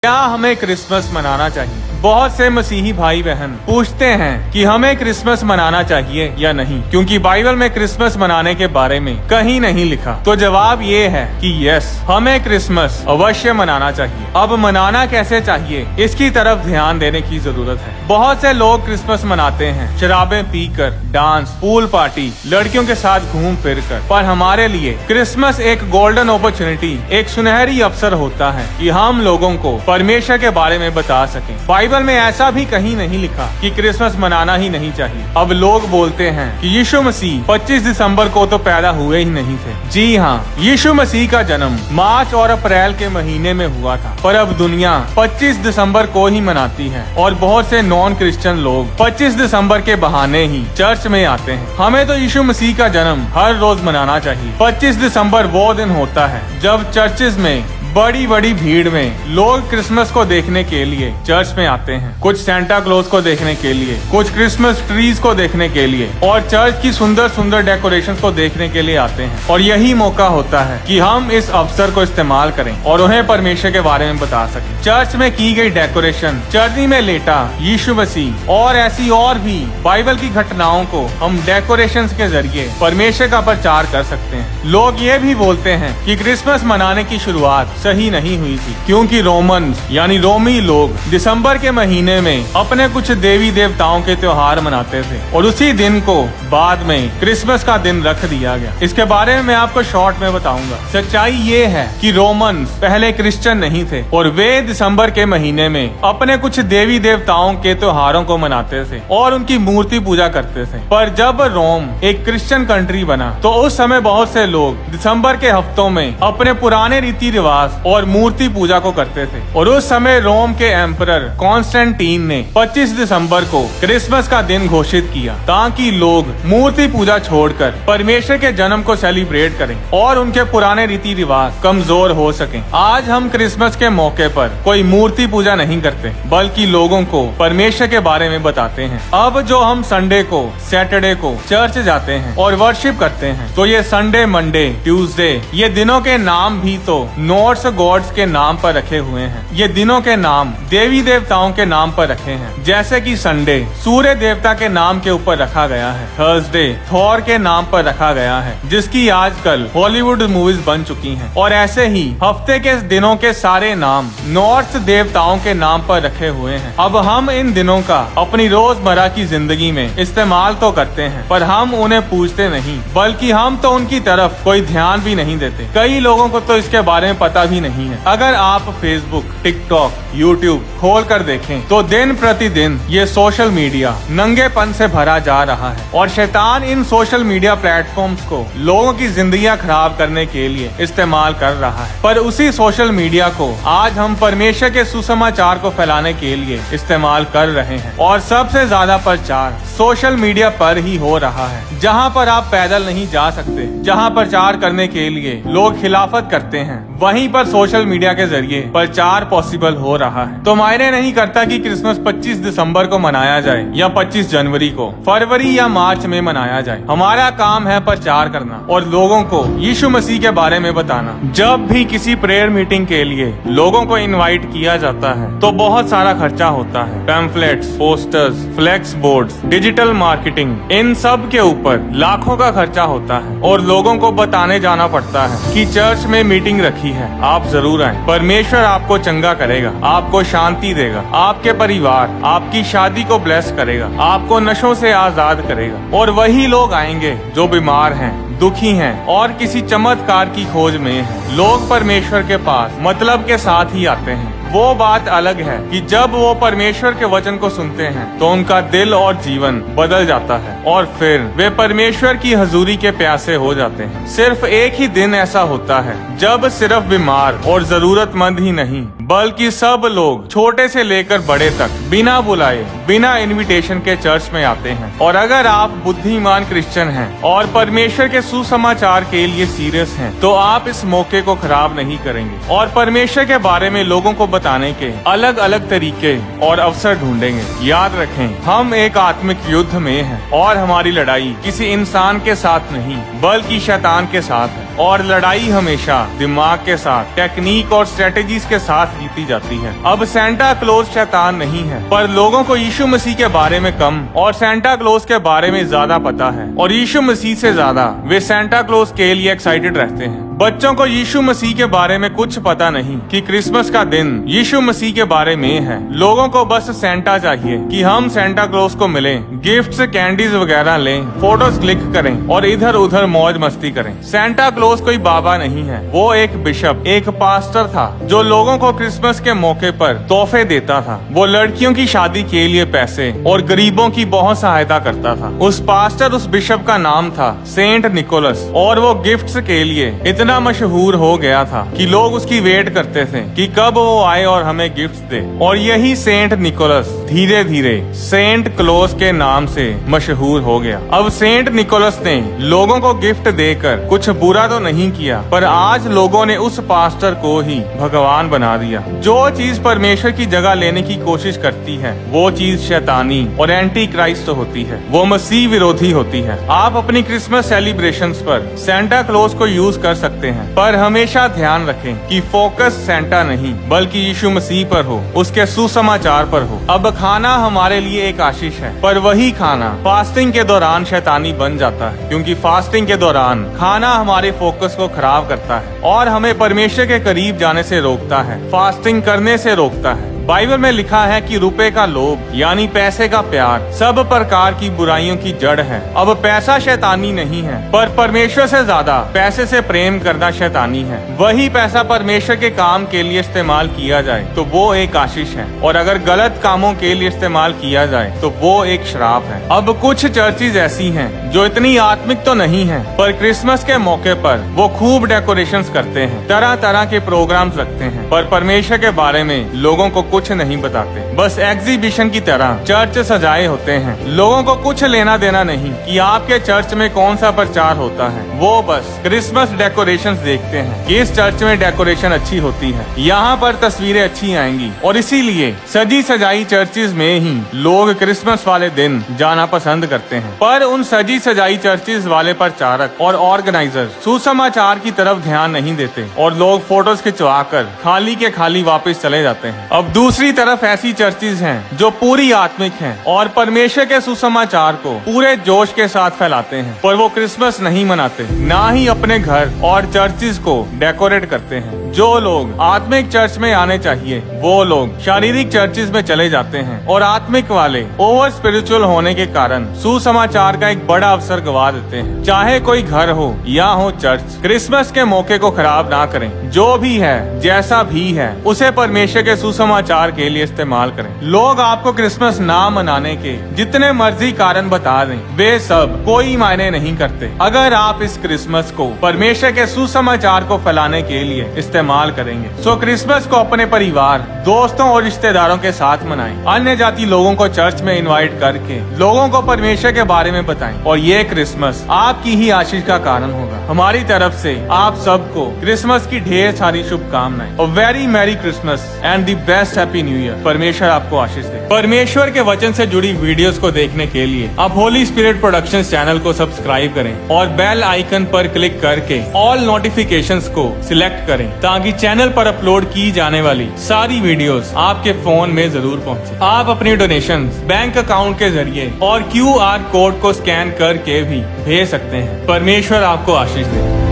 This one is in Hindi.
क्या हमें क्रिसमस मनाना चाहिए? बहुत से मसीही भाई बहन पूछते हैं कि हमें क्रिसमस मनाना चाहिए या नहीं, क्योंकि बाइबल में क्रिसमस मनाने के बारे में कहीं नहीं लिखा। तो जवाब ये है कि यस, हमें क्रिसमस अवश्य मनाना चाहिए। अब मनाना कैसे चाहिए, इसकी तरफ ध्यान देने की जरूरत है। बहुत से लोग क्रिसमस मनाते हैं शराबें पीकर, डांस, पूल पार्टी, लड़कियों के साथ घूम फिर कर। पर हमारे लिए क्रिसमस एक गोल्डन अपॉर्चुनिटी, एक सुनहरी अवसर होता है कि हम लोगों को परमेश्वर के बारे में बता सकें। बाइबल में ऐसा भी कहीं नहीं लिखा कि क्रिसमस मनाना ही नहीं चाहिए। अब लोग बोलते हैं कि यीशु मसीह 25 दिसंबर को तो पैदा हुए ही नहीं थे। जी हाँ, यीशु मसीह का जन्म मार्च और अप्रैल के महीने में हुआ था, पर अब दुनिया 25 दिसंबर को ही मनाती है और बहुत से नॉन क्रिश्चियन लोग 25 दिसंबर के बहाने ही चर्च में आते हैं। हमें तो यीशु मसीह का जन्म हर रोज मनाना चाहिए। 25 दिसंबर वो दिन होता है जब चर्चेज में बड़ी बड़ी भीड़ में लोग क्रिसमस को देखने के लिए चर्च में आते हैं। कुछ सेंटा क्लॉज को देखने के लिए, कुछ क्रिसमस ट्रीज को देखने के लिए और चर्च की सुंदर सुंदर डेकोरेशंस को देखने के लिए आते हैं। और यही मौका होता है कि हम इस अवसर को इस्तेमाल करें और उन्हें परमेश्वर के बारे में बता सकें। चर्च में की गई डेकोरेशन, चर्नी में लेटा यीशु मसीह और ऐसी और भी बाइबल की घटनाओं को हम डेकोरेशन के जरिए परमेश्वर का प्रचार कर सकते हैं। लोग ये भी बोलते हैं कि क्रिसमस मनाने की शुरुआत सही नहीं हुई थी, क्योंकि रोमन्स यानी रोमी लोग दिसंबर के महीने में अपने कुछ देवी देवताओं के त्योहार मनाते थे और उसी दिन को बाद में क्रिसमस का दिन रख दिया गया। इसके बारे में मैं आपको शॉर्ट में बताऊंगा। सच्चाई ये है कि रोमन्स पहले क्रिश्चियन नहीं थे और वे दिसंबर के महीने में अपने कुछ देवी देवताओं के त्योहारों को मनाते थे और उनकी मूर्ति पूजा करते थे। पर जब रोम एक क्रिश्चियन कंट्री बना तो उस समय बहुत से लोग दिसंबर के हफ्तों में अपने पुराने रीति रिवाज और मूर्ति पूजा को करते थे। और उस समय रोम के एम्परर कॉन्स्टेंटीन ने 25 दिसंबर को क्रिसमस का दिन घोषित किया, ताकि लोग मूर्ति पूजा छोड़कर परमेश्वर के जन्म को सेलिब्रेट करें और उनके पुराने रीति रिवाज कमजोर हो सकें। आज हम क्रिसमस के मौके पर कोई मूर्ति पूजा नहीं करते, बल्कि लोगों को परमेश्वर के बारे में बताते हैं। अब जो हम संडे को, सैटरडे को चर्च जाते हैं और वर्शिप करते हैं, तो ये संडे, मंडे, ट्यूसडे, ये दिनों के नाम भी तो नॉर्स गॉड्स के नाम पर रखे हुए हैं। ये दिनों के नाम देवी देवताओं के नाम पर रखे हैं। जैसे कि संडे सूर्य देवता के नाम के ऊपर रखा गया है, थर्सडे थॉर के नाम पर रखा गया है, जिसकी आजकल हॉलीवुड मूवीज बन चुकी हैं। और ऐसे ही हफ्ते के दिनों के सारे नाम नॉर्थ देवताओं के नाम पर रखे हुए हैं। अब हम इन दिनों का अपनी रोजमर्रा की जिंदगी में इस्तेमाल तो करते हैं, पर हम उन्हें पूजते नहीं, बल्कि हम तो उनकी तरफ कोई ध्यान भी नहीं देते। कई लोगों को तो इसके बारे में पता भी नहीं है। अगर आप फेसबुक, टिकटॉक, यूट्यूब खोल कर देखें तो दिन प्रतिदिन ये सोशल मीडिया नंगेपन से भरा जा रहा है और शैतान इन सोशल मीडिया प्लेटफॉर्म्स को लोगों की जिंदगियां खराब करने के लिए इस्तेमाल कर रहा है। पर उसी सोशल मीडिया को आज हम परमेश्वर के सुसमाचार को फैलाने के लिए इस्तेमाल कर रहे हैं और सबसे ज्यादा प्रचार सोशल मीडिया पर ही हो रहा है। जहाँ पर आप पैदल नहीं जा सकते, जहाँ प्रचार करने के लिए लोग खिलाफत करते हैं, वहीं पर सोशल मीडिया के जरिए प्रचार पॉसिबल हो रहा है। तो मायने नहीं करता कि क्रिसमस 25 दिसंबर को मनाया जाए या 25 जनवरी को, फरवरी या मार्च में मनाया जाए। हमारा काम है प्रचार करना और लोगों को यीशु मसीह के बारे में बताना। जब भी किसी प्रेयर मीटिंग के लिए लोगों को इनवाइट किया जाता है तो बहुत सारा खर्चा होता है। Pamphlets, posters, flex boards, digital marketing, इन सब के ऊपर लाखों का खर्चा होता है और लोगों को बताने जाना पड़ता है कि चर्च में मीटिंग रखी है, आप जरूर आए। परमेश्वर आपको चंगा करेगा, आपको शांति देगा, आपके परिवार, आपकी शादी को ब्लेस करेगा, आपको नशों से आजाद करेगा। और वही लोग आएंगे जो बीमार हैं, दुखी हैं और किसी चमत्कार की खोज में हैं। लोग परमेश्वर के पास मतलब के साथ ही आते हैं। वो बात अलग है कि जब वो परमेश्वर के वचन को सुनते हैं तो उनका दिल और जीवन बदल जाता है और फिर वे परमेश्वर की हजूरी के प्यासे हो जाते हैं। सिर्फ एक ही दिन ऐसा होता है जब सिर्फ बीमार और जरूरतमंद ही नहीं, बल्कि सब लोग छोटे से लेकर बड़े तक बिना बुलाए, बिना इनविटेशन के चर्च में आते हैं। और अगर आप बुद्धिमान क्रिश्चियन हैं और परमेश्वर के सुसमाचार के लिए सीरियस हैं, तो आप इस मौके को खराब नहीं करेंगे और परमेश्वर के बारे में लोगों को बताने के अलग अलग तरीके और अवसर ढूंढेंगे। याद रखें, हम एक आत्मिक युद्ध में हैं और हमारी लड़ाई किसी इंसान के साथ नहीं, बल्कि शैतान के साथ है। और लड़ाई हमेशा दिमाग के साथ, टेक्निक और स्ट्रेटेजीज के साथ जीती जाती है। अब सेंटा क्लॉज शैतान नहीं है, पर लोगों को यीशु मसीह के बारे में कम और सेंटा क्लॉज के बारे में ज्यादा पता है, और यीशु मसीह से ज्यादा वे सेंटा क्लॉज के लिए एक्साइटेड रहते हैं। बच्चों को यीशु मसीह के बारे में कुछ पता नहीं कि क्रिसमस का दिन यीशु मसीह के बारे में है। लोगों को बस सेंटा चाहिए कि हम सेंटा क्लॉज को मिलें, गिफ्ट्स, कैंडीज वगैरह लें, फोटोज क्लिक करें और इधर उधर मौज मस्ती करें। सेंटा क्लॉज कोई बाबा नहीं है, वो एक बिशप, एक पास्टर था जो लोगों को क्रिसमस के मौके पर तोहफे देता था। वो लड़कियों की शादी के लिए पैसे और गरीबों की बहुत सहायता करता था। उस पास्टर, उस बिशप का नाम था सेंट निकोलस, और वो गिफ्ट्स के लिए इतना मशहूर हो गया था कि लोग उसकी वेट करते थे कि कब वो आए और हमें गिफ्ट्स दे। और यही सेंट निकोलस धीरे धीरे सेंट क्लॉज के नाम से मशहूर हो गया। अब सेंट निकोलस ने लोगों को गिफ्ट देकर कुछ बुरा तो नहीं किया, पर आज लोगों ने उस पास्टर को ही भगवान बना दिया। जो चीज परमेश्वर की जगह लेने की कोशिश करती है वो चीज शैतानी और एंटी क्राइस्ट होती है, वो मसीह विरोधी होती है। आप अपनी क्रिसमस सेलिब्रेशंस पर सेंटा क्लॉज को यूज कर सकते हैं, पर हमेशा ध्यान रखें कि फोकस सेंटा नहीं बल्कि यीशु मसीह पर हो, उसके सुसमाचार पर हो। अब खाना हमारे लिए एक आशीष है, पर वही खाना फास्टिंग के दौरान शैतानी बन जाता है, क्योंकि फास्टिंग के दौरान खाना हमारे फोकस को खराब करता है और हमें परमेश्वर के करीब जाने से रोकता है, फास्टिंग करने से रोकता है। बाइबल में लिखा है कि रुपए का लोभ यानी पैसे का प्यार सब प्रकार की बुराइयों की जड़ है। अब पैसा शैतानी नहीं है, पर परमेश्वर से ज्यादा पैसे से प्रेम करना शैतानी है। वही पैसा परमेश्वर के काम के लिए इस्तेमाल किया जाए तो वो एक आशीष है, और अगर गलत कामों के लिए इस्तेमाल किया जाए तो वो एक श्राप है। अब कुछ चर्चेज ऐसी हैं जो इतनी आत्मिक तो नहीं है, पर क्रिसमस के मौके पर वो खूब डेकोरेशंस करते हैं, तरह तरह के प्रोग्राम्स रखते हैं, पर परमेश्वर के बारे में लोगों को कुछ नहीं बताते। बस एग्जीबिशन की तरह चर्च सजाए होते हैं। लोगों को कुछ लेना देना नहीं कि आपके चर्च में कौन सा प्रचार होता है, वो बस क्रिसमस डेकोरेशंस देखते हैं कि इस चर्च में डेकोरेशन अच्छी होती है, यहाँ पर तस्वीरें अच्छी आएंगी, और इसीलिए सजी सजाई चर्चिस में ही लोग क्रिसमस वाले दिन जाना पसंद करते हैं। पर उन सजी सजाई चर्चिस वाले प्रचारक और ऑर्गेनाइजर सुसमाचार की तरफ ध्यान नहीं देते और लोग फोटोज खिंचवा कर खाली के खाली वापस चले जाते हैं। अब दूसरी तरफ ऐसी चर्चिस हैं जो पूरी आत्मिक हैं और परमेश्वर के सुसमाचार को पूरे जोश के साथ फैलाते हैं, पर वो क्रिसमस नहीं मनाते, ना ही अपने घर और चर्चिस को डेकोरेट करते हैं। जो लोग आत्मिक चर्च में आने चाहिए वो लोग शारीरिक चर्चिस में चले जाते हैं, और आत्मिक वाले ओवर स्पिरिचुअल होने के कारण सुसमाचार का एक बड़ा अवसर गवा देते हैं। चाहे कोई घर हो या हो चर्च, क्रिसमस के मौके को खराब ना करें। जो भी है, जैसा भी है, उसे परमेश्वर के सुसमाचार के लिए इस्तेमाल करें। लोग आपको क्रिसमस ना मनाने के जितने मर्जी कारण बता दें, वे सब कोई मायने नहीं करते अगर आप इस क्रिसमस को परमेश्वर के सुसमाचार को फैलाने के लिए इस्तेमाल करेंगे। सो क्रिसमस को अपने परिवार, दोस्तों और रिश्तेदारों के साथ मनाएं। अन्य जाति लोगों को चर्च में इनवाइट करके लोगों को परमेश्वर के बारे में बताएं, और ये क्रिसमस आपकी ही आशीष का कारण होगा। हमारी तरफ से आप सबको क्रिसमस की ढेर सारी शुभकामनाएं और very merry Christmas and the best happy new year. परमेश्वर आपको आशीष दे। परमेश्वर के वचन से जुड़ी वीडियोस को देखने के लिए आप होली स्पिरिट प्रोडक्शंस चैनल को सब्सक्राइब करें और बेल आइकन पर क्लिक करके ऑल नोटिफिकेशंस को सिलेक्ट करें, ताकि चैनल पर अपलोड की जाने वाली सारी वीडियोस आपके फोन में जरूर पहुंचे। आप अपनी डोनेशंस बैंक अकाउंट के जरिए और QR कोड को स्कैन करके भी भेज सकते हैं। परमेश्वर आपको आशीष दे।